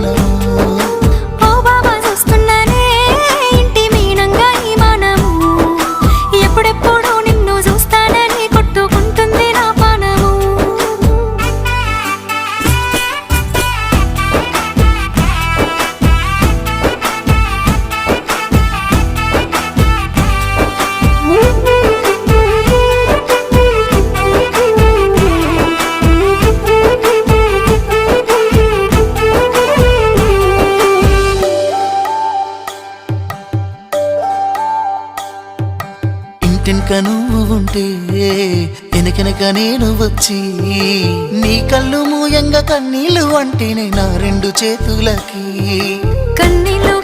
పానము ఓ బాబా చూస్తున్నానే ఇంటి మీనంగా ఈ మానము ఎప్పుడెప్పుడు నిన్ను చూస్తానని కొట్టుకుంటుంది నా పానము ఇంటినక నువ్వు ఉంటే వెనకెనక నేను వచ్చి నీ కళ్ళు మూయంగా కన్నీళ్ళు అంటేనే నా రెండు చేతులకి కన్నీళ్ళు